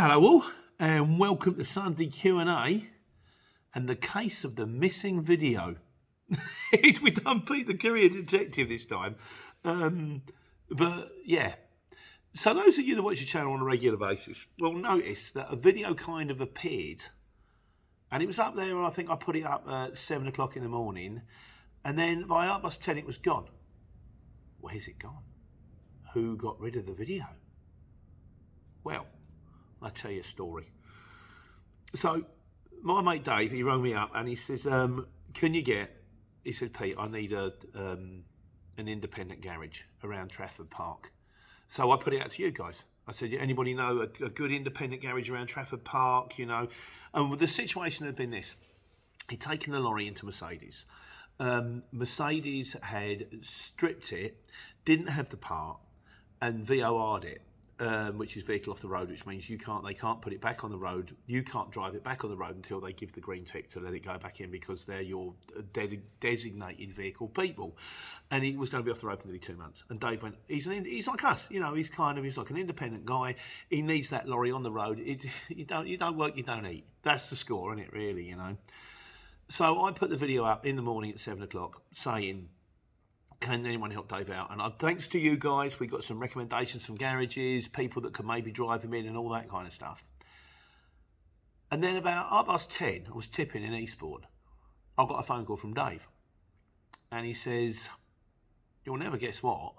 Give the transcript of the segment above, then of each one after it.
Hello all, and welcome to Sunday Q&A and the case of the missing video. We done Pete the Courier detective this time. But yeah, so those of you that watch the channel on a regular basis will notice that a video kind of appeared, and it was up there, I think I put it up at 7 o'clock in the morning, and then by 10:30 it was gone. Where's it gone? Who got rid of the video? Well, I'll tell you a story. So my mate Dave, he rang me up and he says, can you get, he said, Pete, I need an independent garage around Trafford Park. So I put it out to you guys. I said, anybody know a good independent garage around Trafford Park, you know? And the situation had been this. He'd taken the lorry into Mercedes. Mercedes had stripped it, didn't have the part, and VOR'd it. Which is vehicle off the road, which means they can't put it back on the road. You can't drive it back on the road until they give the green tick to let it go back in, because they're your designated vehicle people. And he was going to be off the road for nearly 2 months. And Dave went, he's like us, you know, he's like an independent guy. He needs that lorry on the road. You don't work, you don't eat. That's the score, isn't it, really, you know? So I put the video up in the morning at 7 o'clock saying, can anyone help Dave out? And thanks to you guys, we got some recommendations from garages, people that could maybe drive him in and all that kind of stuff. And then about 10:30, I was tipping in Eastbourne. I got a phone call from Dave. And he says, you'll never guess what?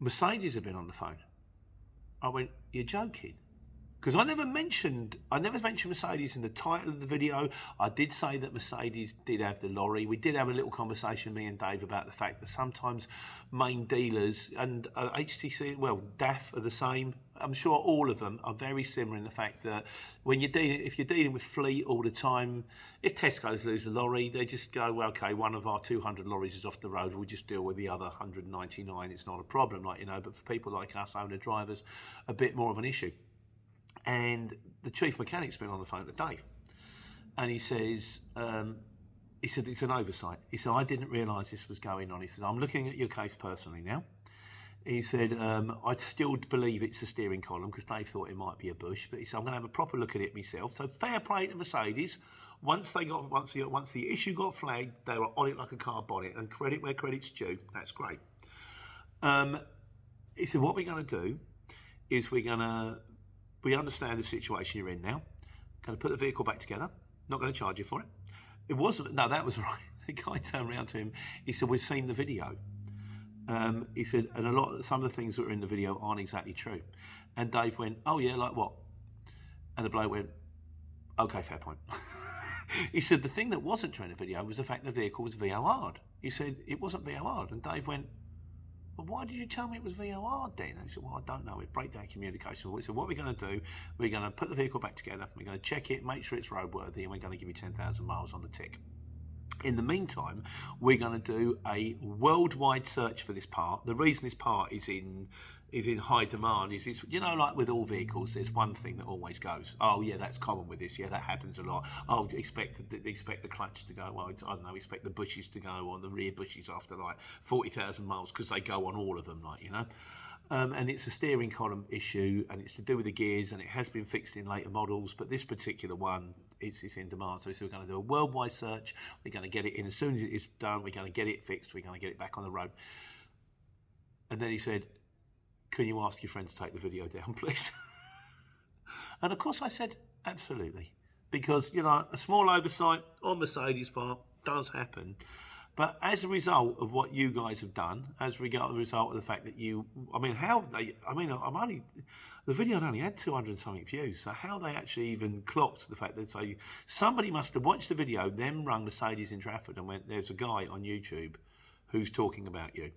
Mercedes have been on the phone. I went, you're joking? Because I never mentioned Mercedes in the title of the video. I did say that Mercedes did have the lorry. We did have a little conversation, me and Dave, about the fact that sometimes main dealers and HTC, well, DAF are the same. I'm sure all of them are very similar in the fact that if you're dealing with fleet all the time, if Tesco's lose a lorry, they just go, well, okay, one of our 200 lorries is off the road. We'll just deal with the other 199. It's not a problem, like, you know. But for people like us, owner drivers, a bit more of an issue. And the chief mechanic's been on the phone to Dave, and he says, it's an oversight. He said, I didn't realise this was going on. He said, I'm looking at your case personally now. He said, I still believe it's a steering column, because Dave thought it might be a bush, but he said, I'm going to have a proper look at it myself. So fair play to Mercedes. Once the issue got flagged, they were on it like a car bonnet, and credit where credit's due. That's great. He said, what we're going to do is we understand the situation you're in now. Going to put the vehicle back together. Not going to charge you for it. It wasn't. No, that was right. The guy turned around to him. He said, we've seen the video. He said, and some of the things that were in the video aren't exactly true. And Dave went, oh yeah, like what? And the bloke went, okay, fair point. He said, the thing that wasn't true in the video was the fact the vehicle was VOR'd. He said, it wasn't VOR'd. And Dave went, well, why did you tell me it was VOR then? And he said, well, I don't know. It breakdown communication. We said, what we're going to do, we're going to put the vehicle back together. We're going to check it, make sure it's roadworthy, and we're going to give you 10,000 miles on the tick. In the meantime, we're going to do a worldwide search for this part. The reason this part is in high demand is it's, you know, like with all vehicles, there's one thing that always goes, oh yeah, that's common with this, yeah, that happens a lot. Oh, expect the clutch to go, well, I don't know, expect the bushes to go on, the rear bushes after like 40,000 miles, because they go on all of them, like, you know. And it's a steering column issue, and it's to do with the gears, and it has been fixed in later models, but this particular one, it's in demand. So we're going to do a worldwide search. We're going to get it in as soon as it is done. We're going to get it fixed. We're going to get it back on the road. And then he said, can you ask your friend to take the video down, please? And of course I said, absolutely. Because, you know, a small oversight on Mercedes' part does happen. But as a result of what you guys have done, as a result of the fact that the video only had 200 and something views. So how they actually even clocked the fact that somebody must have watched the video, then rung Mercedes in Trafford and went, there's a guy on YouTube who's talking about you.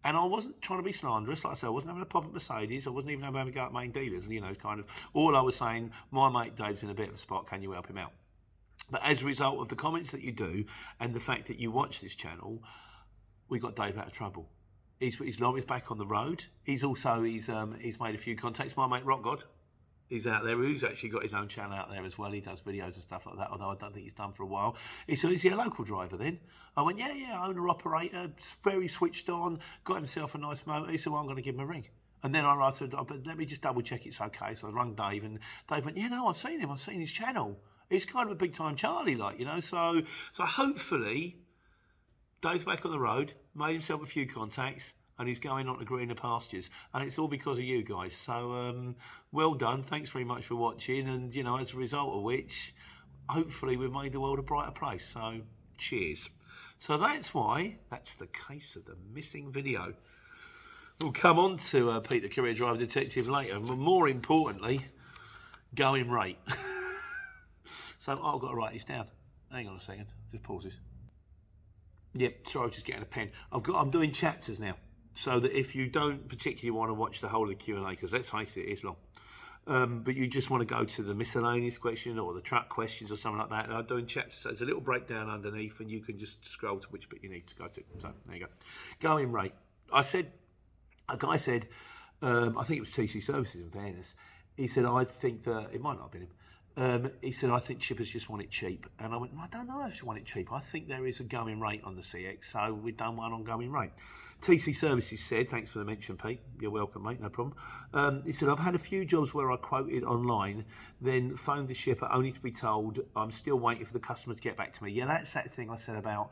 And I wasn't trying to be slanderous. Like I said, I wasn't having a pop at Mercedes. I wasn't even having a go at main dealers. You know, kind of all I was saying, my mate Dave's in a bit of a spot. Can you help him out? But as a result of the comments that you do and the fact that you watch this channel, we got Dave out of trouble. His lorry's back on the road. He's made a few contacts. My mate Rock God, he's out there. Who's actually got his own channel out there as well. He does videos and stuff like that, although I don't think he's done for a while. He said, is he a local driver then? I went, yeah, owner operator, very switched on, got himself a nice motor. He said, well, I'm going to give him a ring. And then I said, oh, but let me just double check it's okay. So I rang Dave, and Dave went, yeah, no, I've seen him. I've seen his channel. He's kind of a big time Charlie, like, you know. So hopefully Dave's back on the road, made himself a few contacts, and he's going on to greener pastures. And it's all because of you guys. So well done. Thanks very much for watching. And, you know, as a result of which, hopefully we've made the world a brighter place. So cheers. So that's the case of the missing video. We'll come on to Pete the Courier Driver Detective later, but more importantly, going rate. So I've got to write this down. Hang on a second, just pause this. Yep, sorry, I was just getting a pen. I'm doing chapters now, so that if you don't particularly want to watch the whole of the Q&A, because let's face it, it's long, but you just want to go to the miscellaneous question or the truck questions or something like that, I'm doing chapters, so there's a little breakdown underneath, and you can just scroll to which bit you need to go to. So there you go. Going rate. A guy said, I think it was TC Services in fairness, he said, I think that, it might not have been him, he said, I think shippers just want it cheap. And I went, I don't know if you want it cheap. I think there is a going rate on the CX, so we've done one on going rate. TC Services said, thanks for the mention, Pete. You're welcome, mate, no problem. He said, I've had a few jobs where I quoted online, then phoned the shipper only to be told I'm still waiting for the customer to get back to me. Yeah, that's that thing I said about,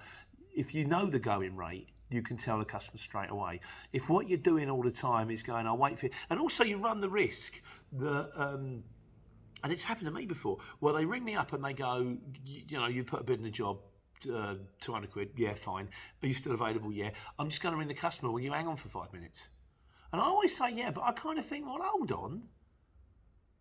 if you know the going rate, you can tell the customer straight away. If what you're doing all the time is going, I'll wait for you, and also you run the risk that, and it's happened to me before, where they ring me up and they go, you know, you put a bid in a job, 200 quid, yeah, fine. Are you still available? Yeah. I'm just going to ring the customer, will you hang on for 5 minutes? And I always say, yeah, but I kind of think, well, hold on.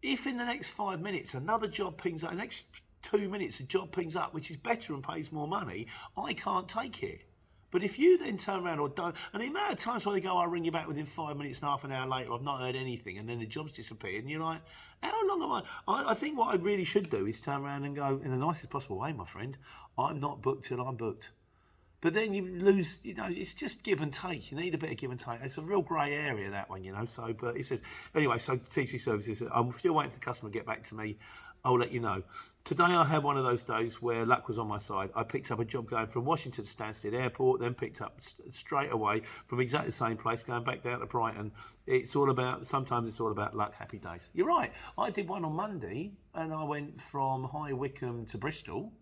If in the next 5 minutes another job pings up, the next 2 minutes a job pings up, which is better and pays more money, I can't take it. But if you then turn around or don't, and the amount of times where they go, I'll ring you back within 5 minutes and half an hour later, I've not heard anything, and then the job's disappeared, and you're like, how long am I think what I really should do is turn around and go, in the nicest possible way, my friend, I'm not booked till I'm booked. But then you lose, you know, it's just give and take. You need a bit of give and take. It's a real grey area, that one, you know. So, but it says, anyway, so TC Services, I'm still waiting for the customer to get back to me. I'll let you know. Today I had one of those days where luck was on my side. I picked up a job going from Washington to Stansted Airport, then picked up straight away from exactly the same place, going back down to Brighton. Sometimes it's all about luck, happy days. You're right. I did one on Monday, and I went from High Wycombe to Bristol,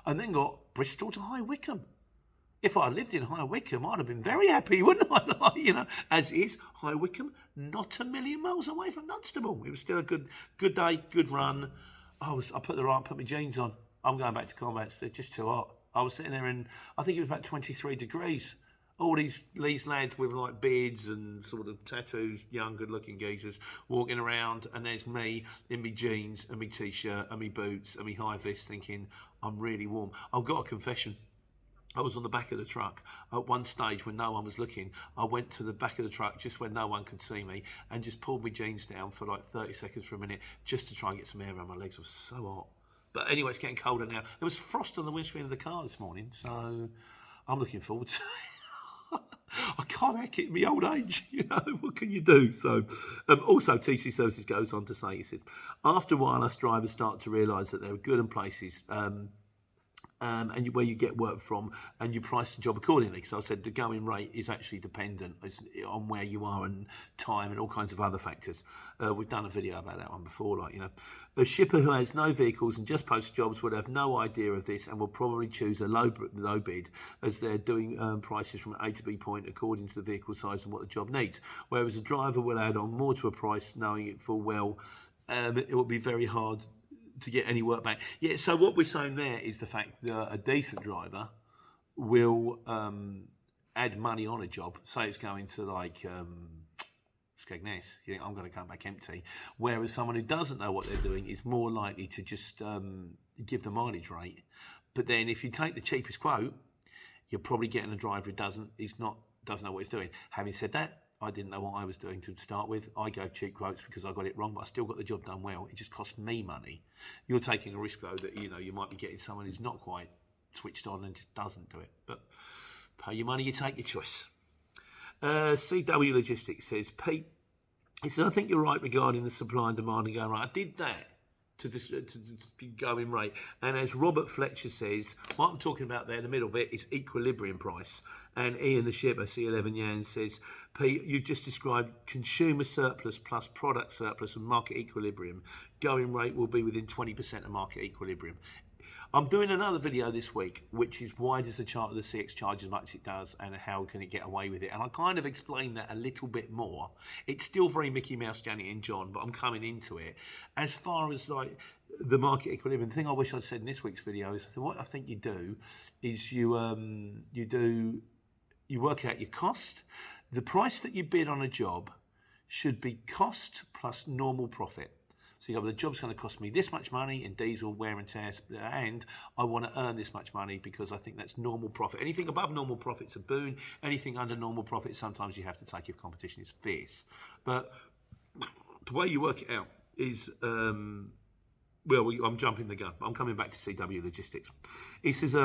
and then got Bristol to High Wycombe. If I lived in High Wycombe, I'd have been very happy, wouldn't I? You know, as is, High Wycombe, not a million miles away from Dunstable. It was still a good day, good run. I put my jeans on. I'm going back to combat. They're just too hot. I was sitting there and I think it was about 23 degrees. All these lads with like beards and sort of tattoos, young, good-looking geezers walking around, and there's me in my jeans and my t-shirt and my boots and my high vis, thinking I'm really warm. I've got a confession. I was on the back of the truck at one stage when no one was looking. I went to the back of the truck just when no one could see me and just pulled my jeans down for like 30 seconds for a minute just to try and get some air around my legs. It was so hot. But anyway, it's getting colder now. There was frost on the windscreen of the car this morning, so I'm looking forward to it. I can't hack it in my old age, you know, what can you do? So, also TC Services goes on to say, he says, after a while us drivers start to realise that there are good in places and where you get work from, and you price the job accordingly. Because I said the going rate is actually dependent on where you are and time and all kinds of other factors. We've done a video about that one before, like, you know. A shipper who has no vehicles and just posts jobs would have no idea of this and will probably choose a low bid, as they're doing prices from A to B point according to the vehicle size and what the job needs. Whereas a driver will add on more to a price knowing it full well. It will be very hard to get any work back. Yeah, so what we're saying there is the fact that a decent driver will add money on a job. Say it's going to like Skegness, you think I'm going to come back empty. Whereas someone who doesn't know what they're doing is more likely to just give the mileage rate. But then if you take the cheapest quote, you're probably getting a driver who doesn't know what he's doing. Having said that, I didn't know what I was doing to start with. I gave cheap quotes because I got it wrong, but I still got the job done well. It just cost me money. You're taking a risk, though, that, you know, you might be getting someone who's not quite switched on and just doesn't do it. But pay your money, you take your choice. CW Logistics says, Pete, he said, I think you're right regarding the supply and demand and going right. I did that. to going rate. And as Robert Fletcher says, what I'm talking about there in the middle bit is equilibrium price. And Ian the shipper, C11 Yan, says, Pete, you just described consumer surplus plus product surplus and market equilibrium. Going rate will be within 20% of market equilibrium. I'm doing another video this week, which is why does the chart of the CX charge as much as it does and how can it get away with it? And I kind of explain that a little bit more. It's still very Mickey Mouse, Janet and John, but I'm coming into it. As far as like the market equilibrium, the thing I wish I'd said in this week's video is what I think you do is you work out your cost. The price that you bid on a job should be cost plus normal profit. So you go, well, the job's going to cost me this much money in diesel, wear and tear, and I want to earn this much money because I think that's normal profit. Anything above normal profit's a boon. Anything under normal profit, sometimes you have to take if competition is fierce. But the way you work it out is, I'm jumping the gun. I'm coming back to CW Logistics. He says,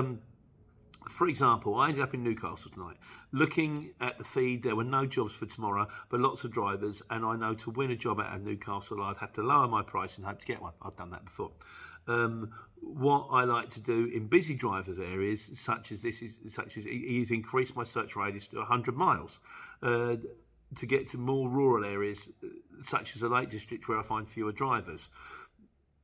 for example, I ended up in Newcastle tonight. Looking at the feed, there were no jobs for tomorrow, but lots of drivers. And I know to win a job out of Newcastle, I'd have to lower my price and hope to get one. I've done that before. What I like to do in busy drivers areas, such as is increase my search radius to 100 miles to get to more rural areas, such as the Lake District, where I find fewer drivers.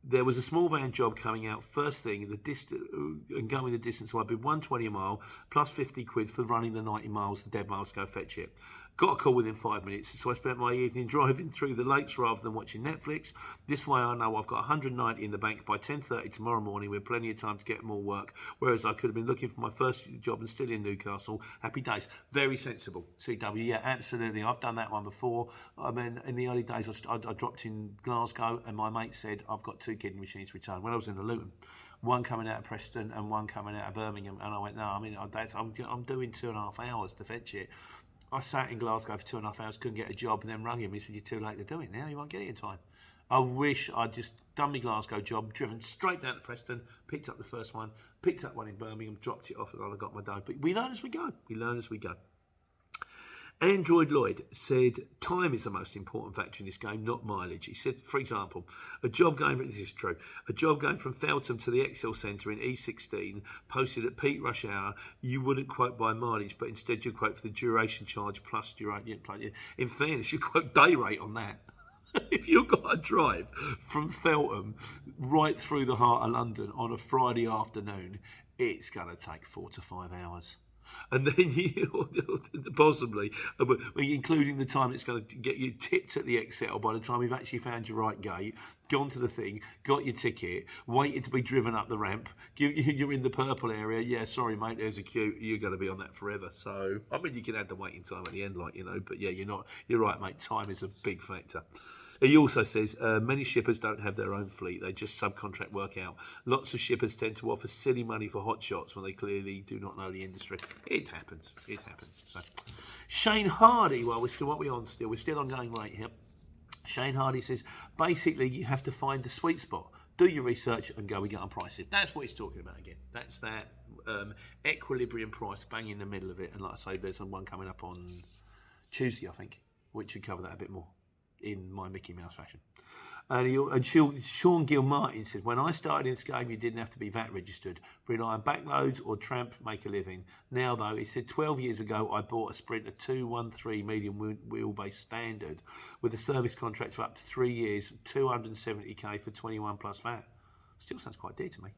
There was a small van job coming out first thing in the distance and going the distance, so I bid 120 a mile plus 50 quid for running the 90 miles, the dead miles to go fetch it. Got a call within 5 minutes, so I spent my evening driving through the lakes rather than watching Netflix. This way I know I've got 190 in the bank by 10:30 tomorrow morning with plenty of time to get more work, whereas I could have been looking for my first job and still in Newcastle. Happy days. Very sensible. CW, yeah, absolutely. I've done that one before. I mean, in the early days, I dropped in Glasgow and my mate said, I've got 2 kidney machines to return. When I was in the Luton, one coming out of Preston and one coming out of Birmingham, and I went, no, I mean, I'm doing 2.5 hours to fetch it. I sat in Glasgow for 2.5 hours, couldn't get a job, and then rang him. He said, you're too late to do it now, you won't get it in time. I wish I'd just done my Glasgow job, driven straight down to Preston, picked up the first one, picked up one in Birmingham, dropped it off, and I got my dough. But we learn as we go. We learn as we go. Android Lloyd said, time is the most important factor in this game, not mileage. He said, for example, this is true, a job going from Feltham to the Excel Centre in E16 posted at peak rush hour, you wouldn't quote by mileage, but instead you'd quote for the duration charge plus duration. In fairness, you quote day rate on that. If you've got to drive from Feltham right through the heart of London on a Friday afternoon, it's going to take 4 to 5 hours. And then you possibly, including the time it's going to get you tipped at the Excel by the time you've actually found your right gate, gone to the thing, got your ticket, waited to be driven up the ramp, you're in the purple area, yeah, sorry mate, there's a queue, you're going to be on that forever. So, I mean, you can add the waiting time at the end, but yeah, you're right mate, time is a big factor. He also says, many shippers don't have their own fleet, they just subcontract work out. Lots of shippers tend to offer silly money for hot shots when they clearly do not know the industry. It happens. So, Shane Hardy, we're still on going right here. Shane Hardy says, basically you have to find the sweet spot, do your research and go and get on prices. That's what he's talking about again. That's that equilibrium price bang in the middle of it. And like I say, there's one coming up on Tuesday, I think, which should cover that a bit more in my Mickey Mouse fashion. And Sean Gilmartin said, when I started in this game, you didn't have to be VAT registered. Rely on backloads or tramp, make a living. Now, though, he said 12 years ago, I bought a Sprinter 213 medium wheelbase standard with a service contract for up to 3 years, 270k for 21 plus VAT. Still sounds quite dear to me.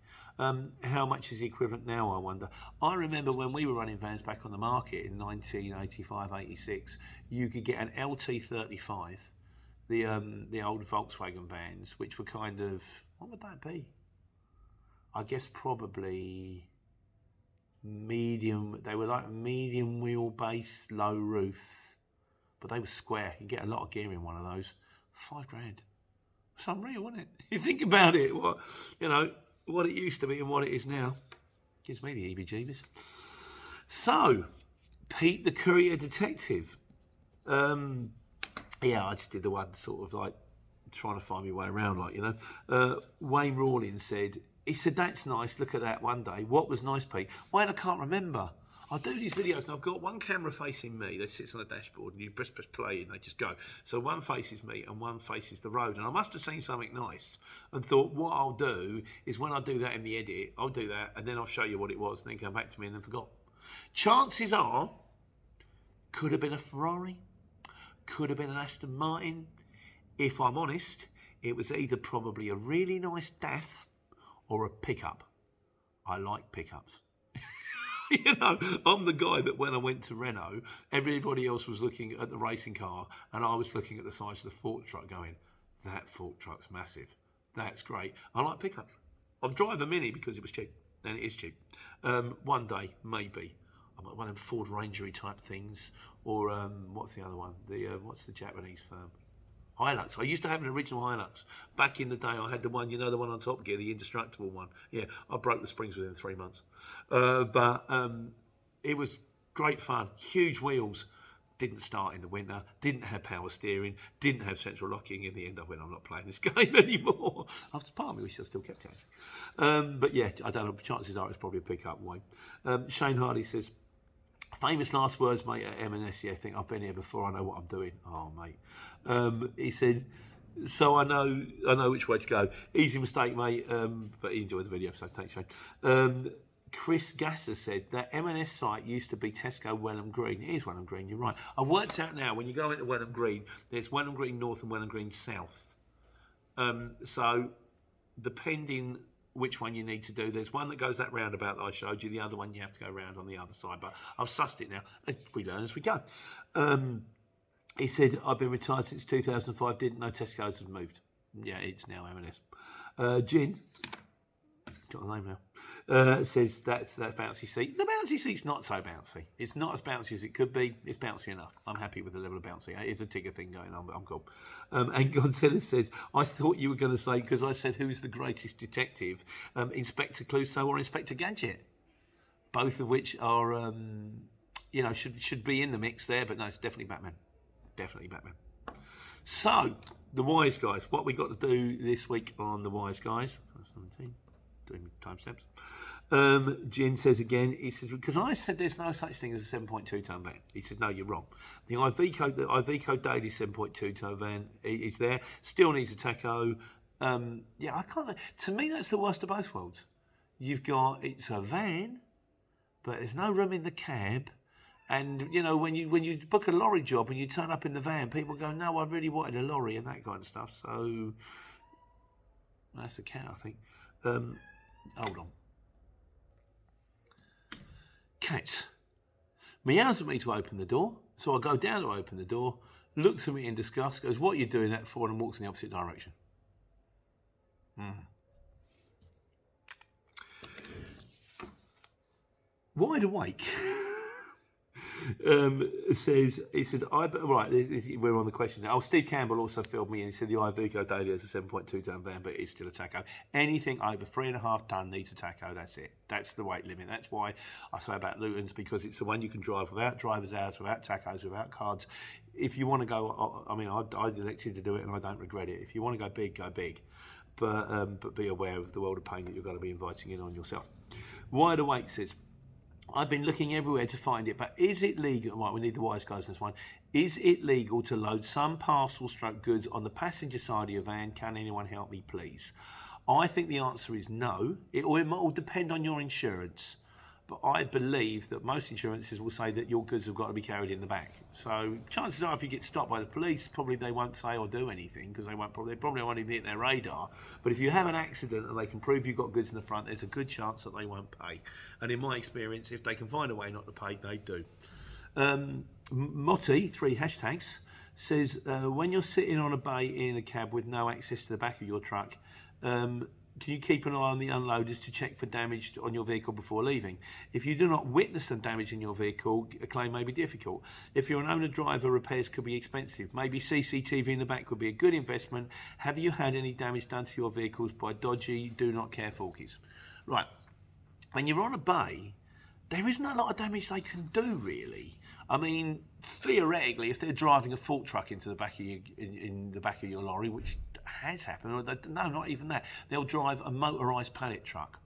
How much is the equivalent now, I wonder? I remember when we were running vans back on the market in 1985-86, you could get an LT35, the old Volkswagen vans, which were kind of, what would that be? I guess probably medium. They were like medium wheelbase, low roof, but they were square. You get a lot of gear in one of those. £5 grand. It's unreal, isn't it? You think about it, what it used to be and what it is now. Gives me the heebie-jeebies. So, Pete the Courier Detective. Yeah, I just did the one sort of like trying to find my way around, Wayne Rawlins said, he said, that's nice, look at that one day. What was nice, Pete? Wayne, I can't remember. I do these videos and I've got one camera facing me that sits on the dashboard and you press play and they just go. So one faces me and one faces the road. And I must have seen something nice and thought what I'll do is when I do that in the edit, I'll do that and then I'll show you what it was and then come back to me and then forgot. Chances are, could have been a Ferrari, could have been an Aston Martin. If I'm honest, it was either probably a really nice DAF or a pickup. I like pickups. You know, I'm the guy that when I went to Renault, everybody else was looking at the racing car and I was looking at the size of the fork truck going, that fork truck's massive. That's great. I like pickups. I'll drive a Mini because it was cheap, and it is cheap. One day, maybe. I might one of them Ford Rangery type things, or what's the other one? What's the Japanese firm? Hilux. I used to have an original Hilux. Back in the day, I had the one, you know, the one on Top Gear, the indestructible one. Yeah, I broke the springs within 3 months. But it was great fun. Huge wheels. Didn't start in the winter. Didn't have power steering. Didn't have central locking. In the end, I went, I'm not playing this game anymore. After part of me, wish I still kept it. But yeah, I don't know. Chances are it's probably a pickup Wayne. Shane Hardy says, famous last words, mate, at M&S. Yeah, I think I've been here before. I know what I'm doing. Oh, mate. He said, so I know which way to go. Easy mistake, mate. But he enjoyed the video, so thanks, Shane. Chris Gasser said that M&S site used to be Tesco Welham Green. It is Welham Green, you're right. I worked out now, when you go into Welham Green, there's Welham Green North and Welham Green South. So depending which one you need to do, there's one that goes that roundabout that I showed you, the other one you have to go round on the other side, but I've sussed it now. We learn as we go. He said, I've been retired since 2005, didn't know Tesco's had moved. Yeah, it's now M&S. Gin, got the name now. Says that's that bouncy seat. The bouncy seat's not so bouncy. It's not as bouncy as it could be. It's bouncy enough. I'm happy with the level of bouncy. It is a Tigger thing going on, but I'm cool. And Godzilla says, I thought you were going to say, because I said who's the greatest detective, Inspector Clouseau or Inspector Gadget, both of which are, you know, should be in the mix there. But no, it's definitely Batman. Definitely Batman. So the Wise Guys. What we got to do this week on the Wise Guys? 17. Doing timestamps. Jin says again, he says, because I said there's no such thing as a 7.2 tonne van. He said, no, you're wrong. The Iveco Daily 7.2 tonne van is there. Still needs a tacho. Yeah, I can't. To me, that's the worst of both worlds. You've got, it's a van, but there's no room in the cab. And, you know, when you book a lorry job and you turn up in the van, people go, no, I really wanted a lorry and that kind of stuff. So that's the cat, I think. Hold on. Cat meows at me to open the door, so I go down to open the door, looks at me in disgust, goes, what are you doing that for, and walks in the opposite direction. Wide awake. He said, we're on the question now. Oh, Steve Campbell also filled me in. He said the Iveco Daily is a 7.2 tonne van, but it's still a tacho. Anything over 3.5 tonne needs a tacho. That's it. That's the weight limit. That's why I say about Luton's, because it's the one you can drive without driver's hours, without tachos, without cards. If you want to go, I mean, I elected to do it and I don't regret it. If you want to go big, go big. But be aware of the world of pain that you're going to be inviting in on yourself. Wide Awake says, I've been looking everywhere to find it, but is it legal? Right, we need the Wise Guys in this one. Is it legal to load some goods on the passenger side of your van? Can anyone help me, please? I think the answer is no. It will depend on your insurance. But I believe that most insurances will say that your goods have got to be carried in the back. So chances are if you get stopped by the police, probably they won't say or do anything because they probably won't even hit their radar. But if you have an accident and they can prove you've got goods in the front, there's a good chance that they won't pay. And in my experience, if they can find a way not to pay, they do. Motti, 3 hashtags, says, when you're sitting on a bay in a cab with no access to the back of your truck, can you keep an eye on the unloaders to check for damage on your vehicle before leaving? If you do not witness some damage in your vehicle, a claim may be difficult. If you're an owner-driver, repairs could be expensive. Maybe CCTV in the back would be a good investment. Have you had any damage done to your vehicles by dodgy, do not care forkies? Right. When you're on a bay, there isn't a lot of damage they can do, really. I mean, theoretically, if they're driving a fork truck into the back of in the back of your lorry, which has happened, or no, not even that, they'll drive a motorised pallet truck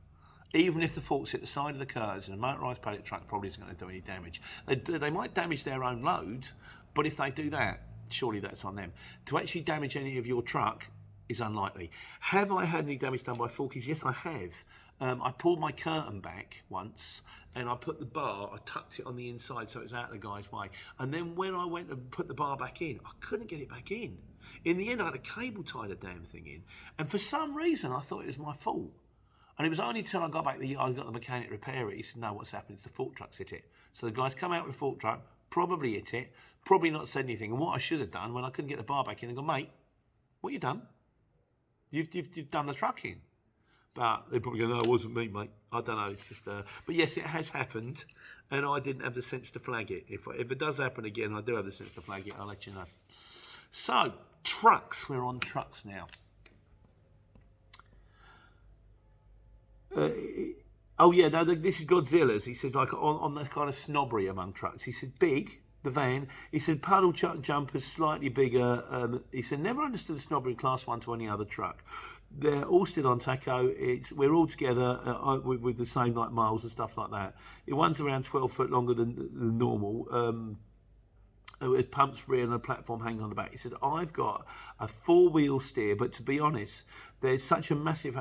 Even if the fork's at the side of the curves, and a motorised pallet truck probably isn't going to do any damage. They might damage their own load, but if they do that, surely that's on them. To actually damage any of your truck is unlikely. Have I had any damage done by forkies? Yes, I have. I pulled my curtain back once, and I put the bar, I tucked it on the inside so it was out of the guy's way. And then when I went to put the bar back in, I couldn't get it back in. In the end, I had a cable tie the damn thing in. And for some reason, I thought it was my fault. And it was only until I got back I got the mechanic repair it. He said, no, what's happened is the fork truck's hit it. So the guy's come out with the fork truck, probably hit it, probably not said anything. And what I should have done when I couldn't get the bar back in, I go, mate, what you done? You've done the truck in. But they probably go, no, it wasn't me, mate. I don't know. It's just, but yes, it has happened, and I didn't have the sense to flag it. If it does happen again, I do have the sense to flag it. I'll let you know. So trucks, we're on trucks now. Oh yeah, no, this is Godzilla's. He says like on the kind of snobbery among trucks. He said big. The van, he said puddle truck jumpers slightly bigger. He said never understood the snobbery in class 1 to any other truck. They're all still on taco. We're all together with the same like miles and stuff like that. One's around 12 foot longer than normal. With pumps rear and a platform hanging on the back. He said, I've got a 4-wheel steer, but to be honest, there's such a massive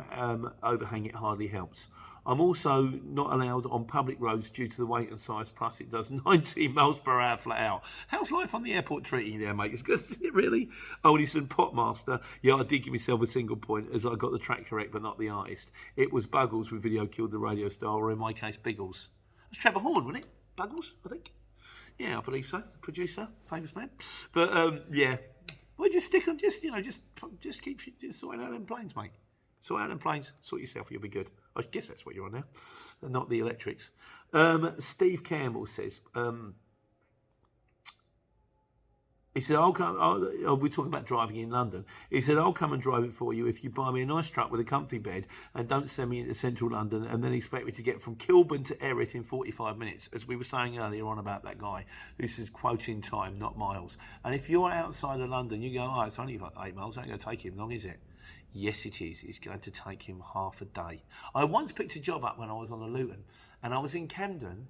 overhang it hardly helps. I'm also not allowed on public roads due to the weight and size, plus it does 19 miles per hour flat out. How's life on the airport treating you there, mate? It's good, isn't it, really? Oh, and he said, Potmaster. Yeah, I did give myself a single point as I got the track correct, but not the artist. It was Buggles with video killed the radio star, or in my case, Biggles. It was Trevor Horn, wasn't it? Buggles, I think. Yeah, I believe so. Producer, famous man. But, yeah. Well, just stick on, just keep sorting out them planes, mate. Sort out them planes, sort yourself, you'll be good. I guess that's what you're on now, not the electrics. Steve Campbell says, he said, we're talking about driving in London. He said, I'll come and drive it for you if you buy me a nice truck with a comfy bed and don't send me into central London and then expect me to get from Kilburn to Erith in 45 minutes. As we were saying earlier on about that guy, this is quoting time, not miles. And if you're outside of London, you go, it's only like 8 miles, it ain't going to take him long, is it? Yes, it is. It's going to take him half a day. I once picked a job up when I was on the Luton, and I was in Camden,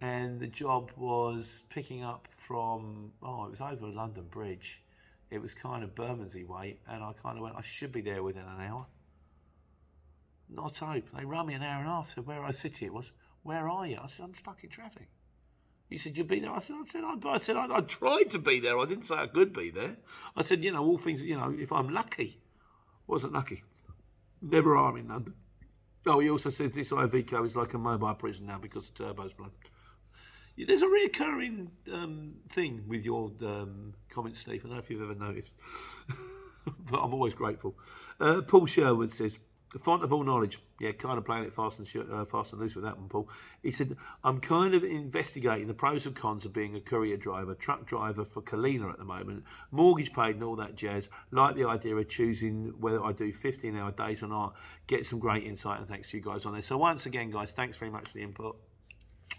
and the job was picking up from, it was over London Bridge. It was kind of Bermondsey way, and I kind of went, I should be there within an hour. Not hope. They run me an hour and a half to where I city it was. Where are you? I said, I'm stuck in traffic. He said, you'll be there? I said, I tried to be there. I didn't say I could be there. I said, all things, if I'm lucky. Wasn't lucky. Never are in London. Oh, he also says this Iveco is like a mobile prison now because the turbo's blown. There's a reoccurring thing with your comments, Steve. I don't know if you've ever noticed. But I'm always grateful. Paul Sherwood says, the font of all knowledge. Yeah, kind of playing it fast and loose with that one, Paul. He said, I'm kind of investigating the pros and cons of being a courier driver, truck driver for Kalina at the moment, mortgage paid and all that jazz. Like the idea of choosing whether I do 15-hour days or not. Get some great insight, and thanks to you guys on there. So once again, guys, thanks very much for the input.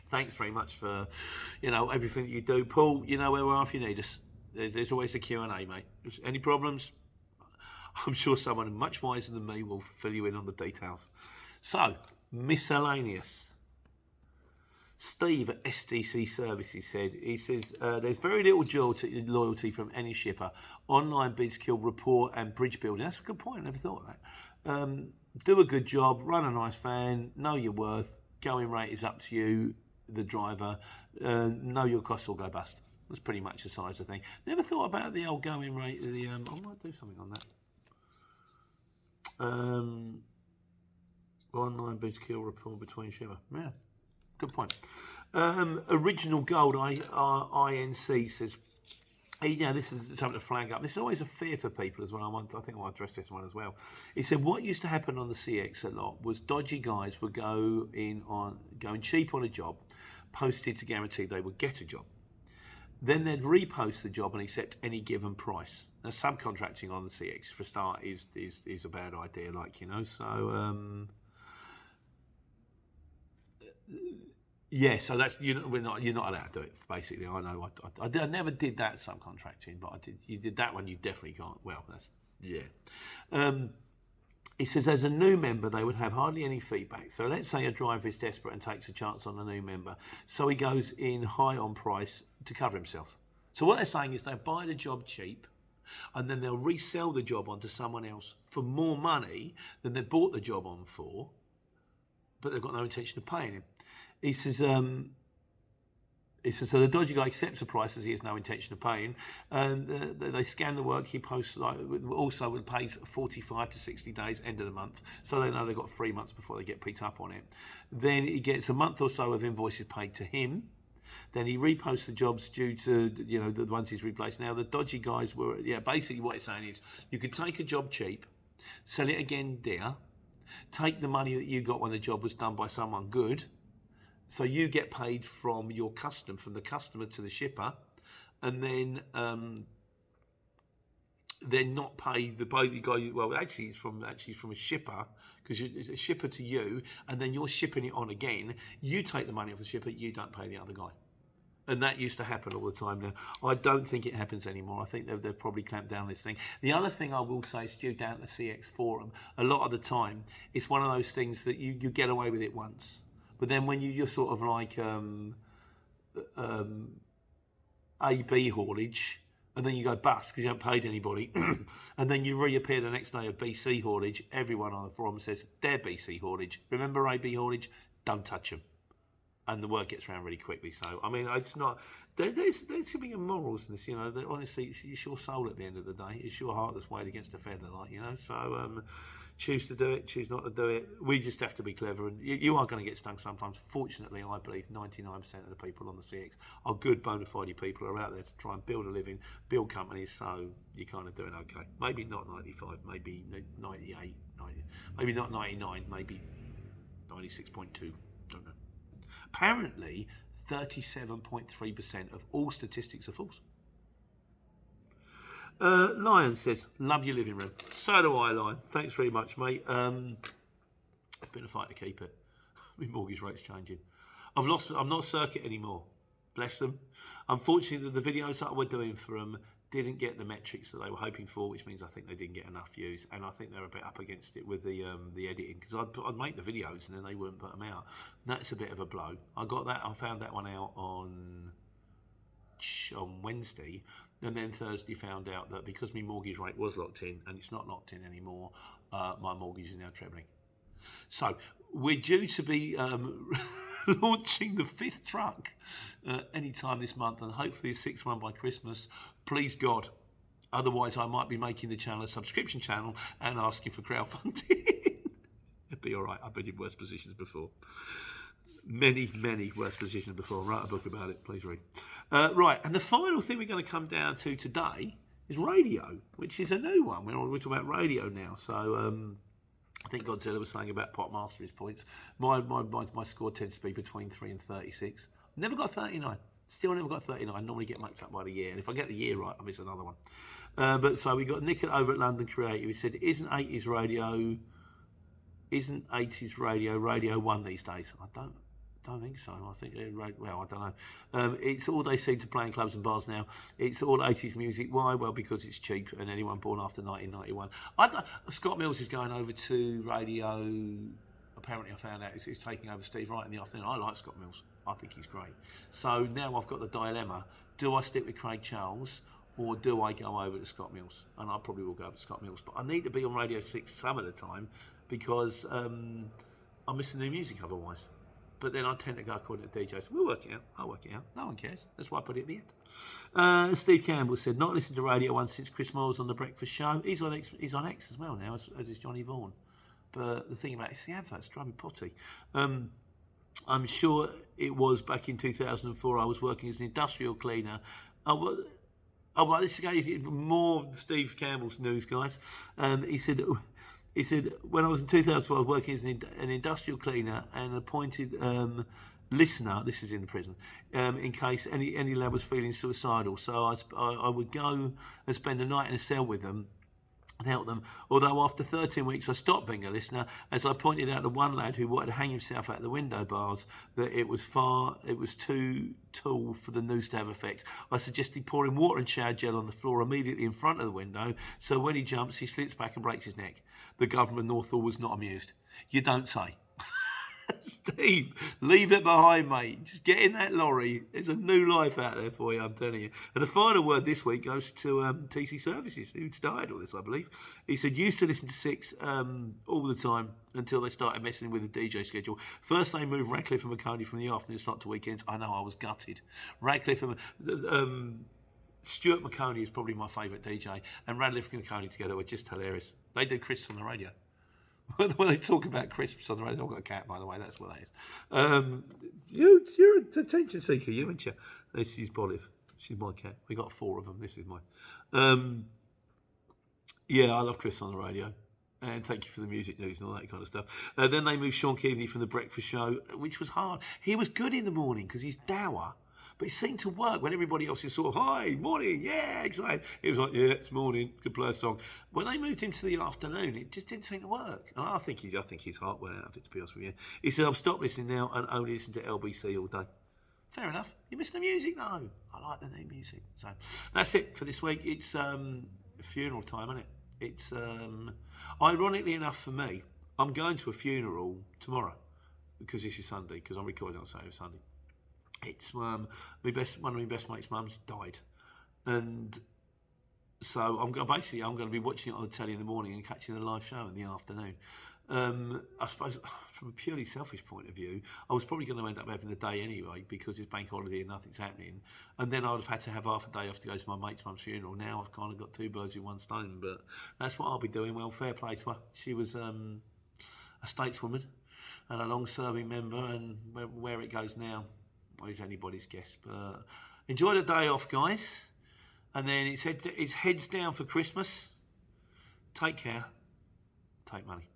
Thanks very much for, everything that you do. Paul, you know where we are if you need us. There's always the Q&A, mate. Any problems? I'm sure someone much wiser than me will fill you in on the details. So, Miscellaneous. Steve at SDC Services says, there's very little loyalty from any shipper. Online bids kill rapport and bridge building. That's a good point. I never thought of that. Do a good job. Run a nice van. Know your worth. Going rate is up to you, the driver. Know your costs will go bust. That's pretty much the size of the thing. Never thought about the old going rate. I might do something on that. Online bids kill rapport between shipper. Yeah, good point. Original Gold INC says, this is something to flag up. This is always a fear for people as well. I think I'll address this one as well. He said what used to happen on the CX a lot was dodgy guys would going cheap on a job, posted to guarantee they would get a job. Then they'd repost the job and accept any given price. Now, subcontracting on the CX for a start is a bad idea, yeah. So that's you're not allowed to do it. Basically, I know. I never did that subcontracting, but I did. You did that one. You definitely can't. Well, that's yeah. He says, as a new member, they would have hardly any feedback. So let's say a driver is desperate and takes a chance on a new member. So he goes in high on price to cover himself. So what they're saying is they buy the job cheap and then they'll resell the job onto someone else for more money than they bought the job on for, but they've got no intention of paying him. He says, so the dodgy guy accepts the price as he has no intention of paying, and they scan the work he posts. Also, would pay 45 to 60 days, end of the month, so they know they've got 3 months before they get picked up on it. Then he gets a month or so of invoices paid to him. Then he reposts the jobs due to the ones he's replaced. Now the dodgy guys were basically what it's saying is you could take a job cheap, sell it again dear, take the money that you got when the job was done by someone good. So you get paid from the customer to the shipper, and then not pay the guy. Well, actually, it's from a shipper, because it's a shipper to you, and then you're shipping it on again. You take the money off the shipper, you don't pay the other guy. And that used to happen all the time now. I don't think it happens anymore. I think they've probably clamped down this thing. The other thing I will say, Stu, down at the CX forum, a lot of the time, it's one of those things that you get away with it once. But then when you're sort of like AB haulage, and then you go bust because you haven't paid anybody, and then you reappear the next day of BC haulage, everyone on the forum says, they're BC haulage. Remember AB haulage? Don't touch them. And the word gets around really quickly. So, I mean, it's not... There's something in morals in this, that honestly, it's your soul at the end of the day. It's your heart that's weighed against a feather, So, choose to do it, choose not to do it. We just have to be clever, and you are going to get stung sometimes. Fortunately, I believe 99% of the people on the CX are good, bona fide people who are out there to try and build a living, build companies, so you're kind of doing okay. Maybe not 95, maybe 98, maybe not 99, maybe 96.2, don't know. Apparently, 37.3% of all statistics are false. Lion says, love your living room. So do I, Lion. Thanks very much, mate. It's been a fight to keep it. My mortgage rate's changing. I'm not circuit anymore. Bless them. Unfortunately, the videos that we're doing for them didn't get the metrics that they were hoping for, which means I think they didn't get enough views, and I think they're a bit up against it with the editing, because I'd make the videos and then they wouldn't put them out. And that's a bit of a blow. I found that one out on Wednesday, and then Thursday found out that because my mortgage rate was locked in and it's not locked in anymore, my mortgage is now trebling. So we're due to be launching the 5th truck anytime this month, and hopefully a 6th one by Christmas. Please God. Otherwise, I might be making the channel a subscription channel and asking for crowdfunding. It'd be all right. I've been in worse positions before. Many, many worse positions before. Write a book about it. Please read. Right, and the final thing we're going to come down to today is radio, which is a new one. We're talking about radio now. So I think Godzilla was saying about Pot Mastery's points. My score tends to be between 3 and 36. Never got 39. Still never got 39. I normally get mucked up by the year. And if I get the year right, I miss another one. But so we got Nick over at London Creative. He said, isn't 80s radio 1 these days? I don't think so. I think I don't know. It's all they seem to play in clubs and bars now. It's all 80s music. Why? Well, because it's cheap, and anyone born after 1991. Scott Mills is going over to radio. Apparently, I found out he's taking over Steve Wright in the afternoon. I like Scott Mills. I think he's great. So now I've got the dilemma: do I stick with Craig Charles, or do I go over to Scott Mills? And I probably will go over to Scott Mills, but I need to be on Radio 6 some of the time because I'm missing new music otherwise. But then I tend to go according to DJs. We'll work it out. I'll work it out. No one cares. That's why I put it at the end. Steve Campbell said, not listened to Radio 1 since Chris Moyles on The Breakfast Show. He's on X as well now, as is Johnny Vaughan. But the thing about it's the adverts drive me potty. I'm sure it was back in 2004. I was working as an industrial cleaner. Well, this is more Steve Campbell's news, guys. He said, when I was in 2004, I was working as an industrial cleaner and appointed listener, this is in the prison, in case any lad was feeling suicidal. So I would go and spend a night in a cell with them and help them. Although after 13 weeks I stopped being a listener, as I pointed out to one lad who wanted to hang himself out the window bars that it was too tall for the noose to have effect. I suggested pouring water and shower gel on the floor immediately in front of the window, so when he jumps he slips back and breaks his neck. The governor of Northall was not amused. You don't say. Steve, leave it behind, mate. Just get in that lorry. There's a new life out there for you, I'm telling you. And the final word this week goes to TC Services, who started all this, I believe. He said, used to listen to Six all the time until they started messing with the DJ schedule. First they moved Radcliffe and McConey from the afternoon slot to weekends. I know, I was gutted. Radcliffe and... Stuart McConey is probably my favourite DJ, and Radcliffe and McConey together were just hilarious. They did Chris on the radio. When they talk about crisps on the radio, I've got a cat, by the way, that's what that is. You're an attention seeker, you, aren't you? This is Boliv. She's my cat. We got 4 of them. This is mine. Yeah, I love Chris on the radio. And thank you for the music news and all that kind of stuff. Then they moved Sean Keaveney from the breakfast show, which was hard. He was good in the morning because he's dour. But it seemed to work when everybody else is sort of, hi, morning, yeah, excited. He was like, yeah, it's morning, could play a song. When they moved him to the afternoon, it just didn't seem to work. And I think his heart went out of it, to be honest with you. He said, I've stopped listening now and only listen to LBC all day. Fair enough. You miss the music, though. I like the new music. So that's it for this week. It's funeral time, isn't it? It's, ironically enough for me, I'm going to a funeral tomorrow because this is Sunday, because I'm recording on Saturday, Sunday. It's one of my best mates' mums died, and so I'm going to be watching it on the telly in the morning and catching the live show in the afternoon. I suppose from a purely selfish point of view, I was probably going to end up having the day anyway because it's bank holiday and nothing's happening, and then I'd have had to have half a day off to go to my mate's mum's funeral. Now I've kind of got 2 birds with one stone, but that's what I'll be doing. Well, fair play to her. She was a stateswoman and a long-serving member, and where it goes now, well, it's anybody's guess. But enjoy the day off, guys, and then it's heads down for Christmas. Take care. Take money.